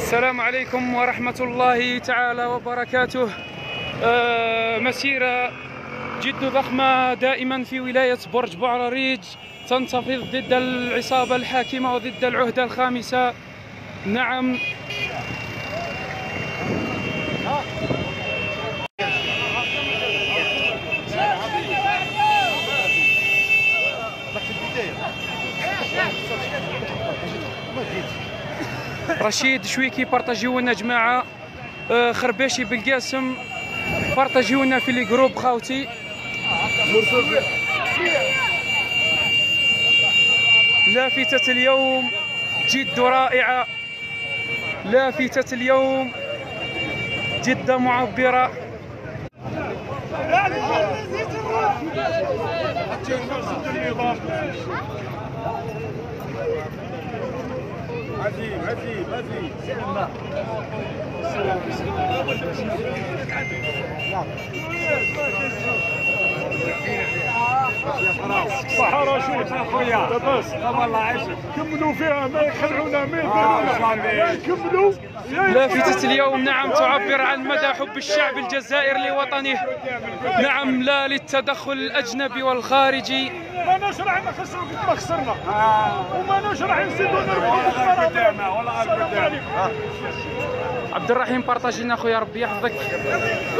السلام عليكم ورحمة الله تعالى وبركاته. مسيرة جد ضخمة دائما في ولاية برج بوعريريج تنتفض ضد العصابة الحاكمة وضد العهدة الخامسة. نعم، رشيد شويكي بارطاجيونا جماعة، خرباشي بالقاسم بارطاجيونا في لي جروب خاوتي. لافتة اليوم جد رائعة، لافتة اليوم جد معبرة. باراشوت اخويا لاباس والله عايشك كملوا فيها ما يخلعونا ما يديرونا كملوا. لافتة اليوم نعم تعبر عن مدى حب الشعب الجزائري لوطنه، نعم لا للتدخل الأجنبي والخارجي. ما نشرح نخسروا قد ما خسرنا وما نشرح نزيدوا نربحوا قدامنا والله قدام. عبد الرحيم بارطاجينا خويا ربي يحفظك.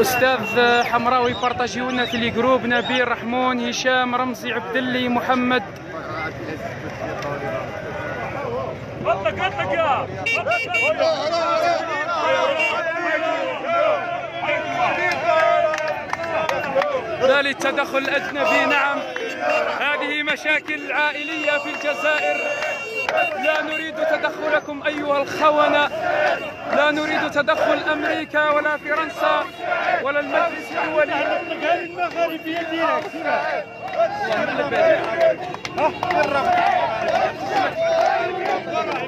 أستاذ حمراوي بارطاجيونا في لي جروب، نبيل رحمون هشام رمزي عبد اللي محمد. لا للتدخل الأجنبي. نعم، هذه مشاكل عائلية في الجزائر، لا نريد تدخلكم أيها الخونة، لا نريد تدخل أمريكا ولا فرنسا ولا المجلس الدولي.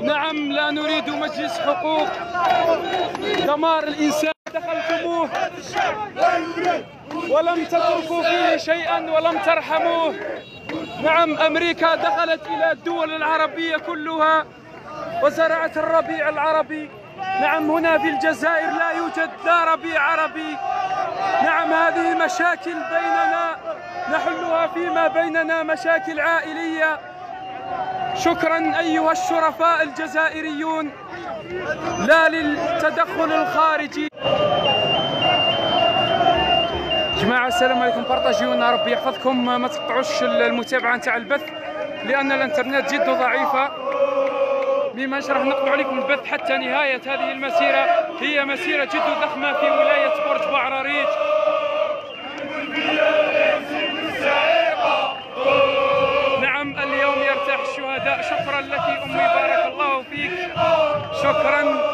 نعم، لا نريد مجلس حقوق. دمار الإنسان دخلتموه ولم تتركوا فيه شيئا ولم ترحموه. نعم، أمريكا دخلت إلى الدول العربية كلها وزرعت الربيع العربي. نعم، هنا في الجزائر لا يوجد لا ربيع عربي. نعم، هذه مشاكل بيننا نحلها فيما بيننا، مشاكل عائلية. شكرا أيها الشرفاء الجزائريون، لا للتدخل الخارجي. جماعة السلام عليكم، بارطاجيونا ربي يحفظكم. ما تقطعوش المتابعة نتاع البث لأن الانترنت جد ضعيفة، مما راح نقطع لكم البث حتى نهاية هذه المسيرة. هي مسيرة جد ضخمة في ولاية برج بوعريريج. نعم، اليوم يرتاح الشهداء. شكرا لك أمي، بارك الله فيك، شكرا.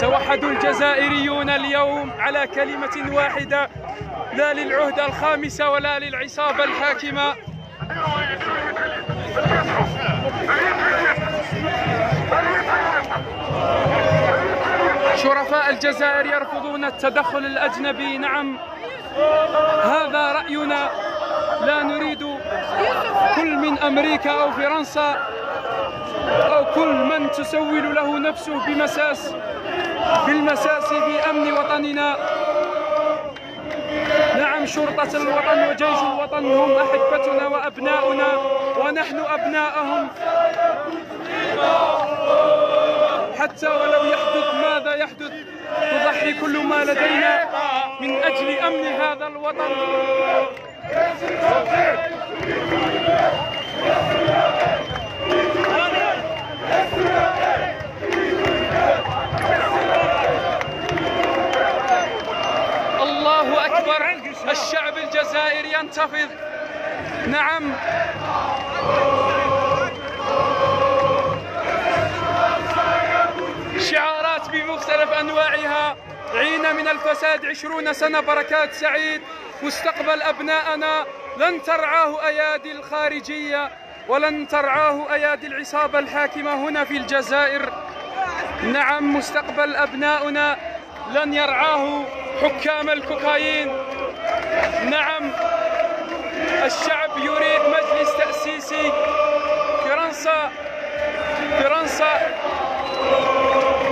توحد الجزائريون اليوم على كلمة واحدة، لا للعهدة الخامسة ولا للعصابة الحاكمة. شرفاء الجزائر يرفضون التدخل الأجنبي. نعم، هذا رأينا، لا نريد كل من أمريكا أو فرنسا أو كل من تسول له نفسه بالمساس في أمن وطننا. نعم، شرطة الوطن وجيش الوطن هم أحبتنا وأبناؤنا ونحن أبناءهم، حتى ولو يحدث ماذا يحدث نضحي كل ما لدينا من أجل أمن هذا الوطن. الله أكبر، الشعب الجزائري ينتفض. نعم، شعارات بمختلف أنواعها: عينا من الفساد 20 سنة، بركات سعيد، مستقبل أبناءنا لن ترعاه أيادي الخارجية ولن ترعاه أيادي العصابة الحاكمة هنا في الجزائر. نعم، مستقبل أبناؤنا لن يرعاه حكام الكوكايين. نعم، الشعب يريد مجلس تأسيسي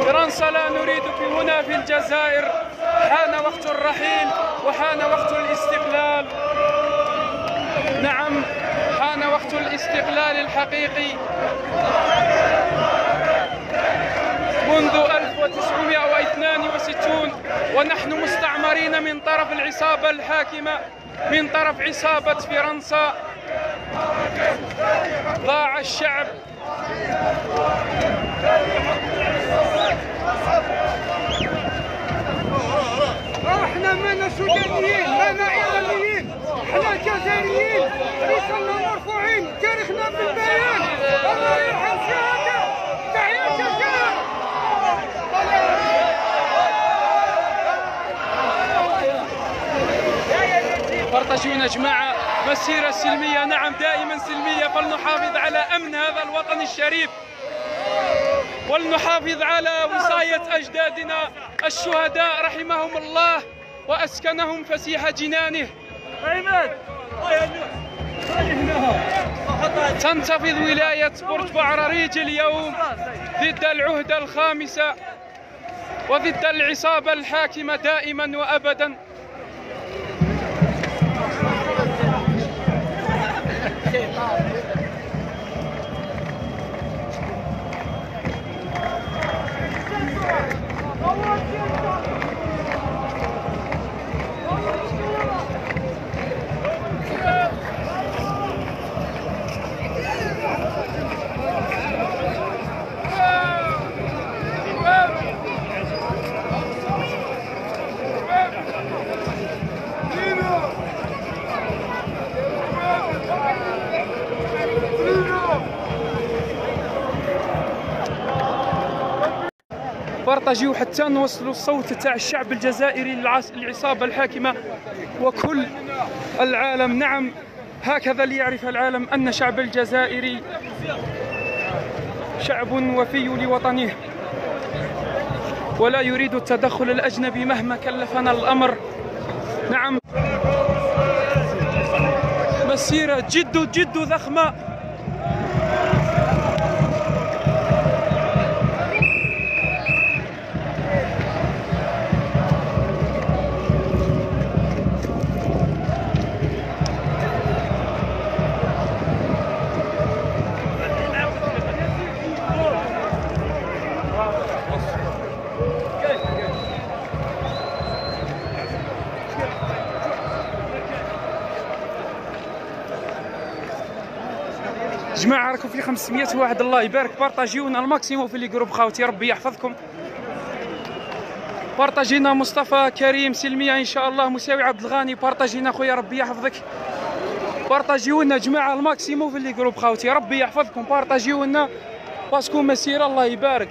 فرنسا لا نريدك هنا في الجزائر. حان وقت الرحيل وحان وقت الاستقلال. نعم، حان وقت الاستقلال الحقيقي منذ 1962 ونحن مستعمرين من طرف العصابة الحاكمة، من طرف عصابة فرنسا. ضاع الشعب. احنا مانا سودانيين، مانا ايرانيين، احنا جزائريين، رسالنا مرفوعين، تاريخنا بالبيان. الله يرحم الشهداء. تحيا الجزائر. بارطاجيونا جماعة مسيرة سلمية، نعم دائما سلمية، فلنحافظ على أمن هذا الوطن الشريف، ولنحافظ على وصاية أجدادنا الشهداء رحمهم الله وأسكنهم فسيح جنانه. تنتفض ولاية برج بعراريج اليوم ضد العهدة الخامسة وضد العصابة الحاكمة دائما وأبدا. بارطاجيو حتى نوصلوا الصوت تاع الشعب الجزائري للعصابة الحاكمة وكل العالم. نعم، هكذا ليعرف العالم أن الشعب الجزائري شعب وفي لوطنه ولا يريد التدخل الأجنبي مهما كلفنا الأمر. نعم، مسيرة جد ضخمة. جماعة راكم في 500 واحد، الله يبارك. بارطاجيونا الماكسيموم في لي جروب خاوتي، ربي يحفظكم. بارطاجينا مصطفى كريم سلمية ان شاء الله، مساوي عبد الغاني، بارطاجينا خويا ربي يحفظك. بارطاجيونا جماعة الماكسيموم في لي جروب خاوتي، ربي يحفظكم. بارطاجيونا باسكو مسيرة الله يبارك.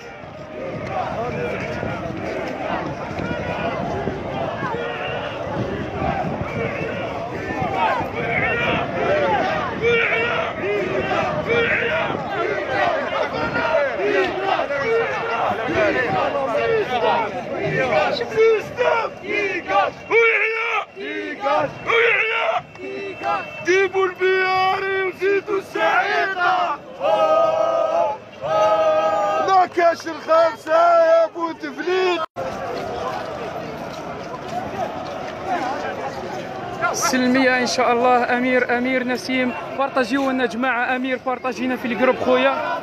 جيبوا البياري وزيدوا السعيدة. نكاش الخمسة يا بوتفليق. سلمية ان شاء الله. امير نسيم بارطاجيونا جماعة، امير بارطاجينا في الجروب خويا.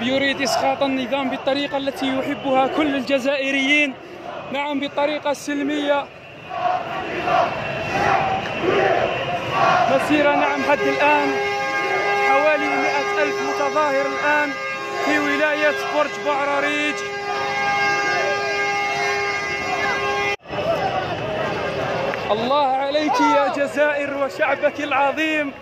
يريد إسقاط النظام بالطريقة التي يحبها كل الجزائريين. نعم، بالطريقة السلمية. مسيرة نعم حد الآن حوالي 100,000 متظاهر الآن في ولاية برج بعراريج. الله عليك يا جزائر وشعبك العظيم.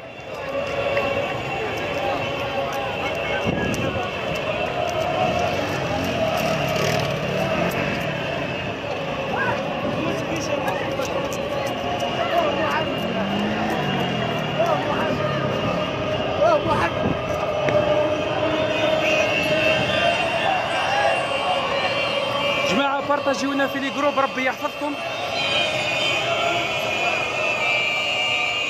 بارطاجيونا في لي جروب، ربي يحفظكم.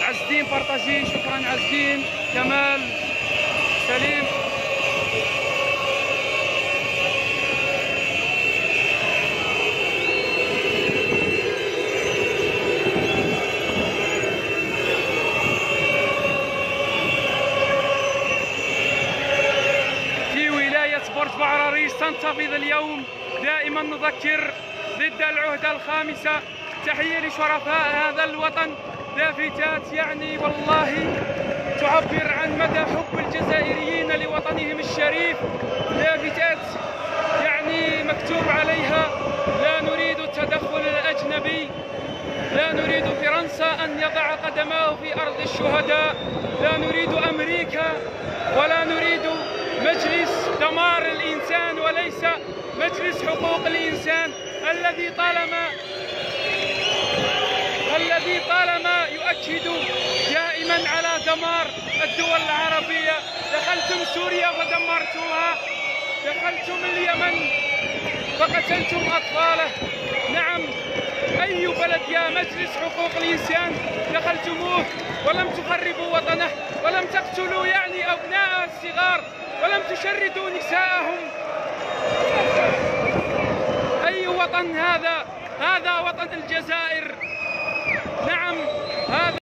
عز الدين بارطاجي، شكرا عز الدين. كمال، سليم. في ولاية برج بعراريش تنتفض اليوم دائما نذكر ضد العهدة الخامسة. تحية لشرفاء هذا الوطن، لافتات يعني والله تعبر عن مدى حب الجزائريين لوطنهم الشريف. لافتات يعني مكتوب عليها: لا نريد التدخل الأجنبي، لا نريد فرنسا أن يضع قدمه في أرض الشهداء، لا نريد أمريكا، ولا نريد مجلس دمار الإنسان وليس مجلس حقوق الإنسان الذي طالما يؤكد دائما على دمار الدول العربية. دخلتم سوريا فدمرتوها، دخلتم اليمن فقتلتم أطفاله. نعم، أي بلد يا مجلس حقوق الإنسان دخلتموه ولم تخربوا وطنه، ولم تقتلوا يعني أبناء الصغار، ولم تشردوا نساءهم. أي وطن هذا؟ هذا وطن الجزائر. نعم، هذا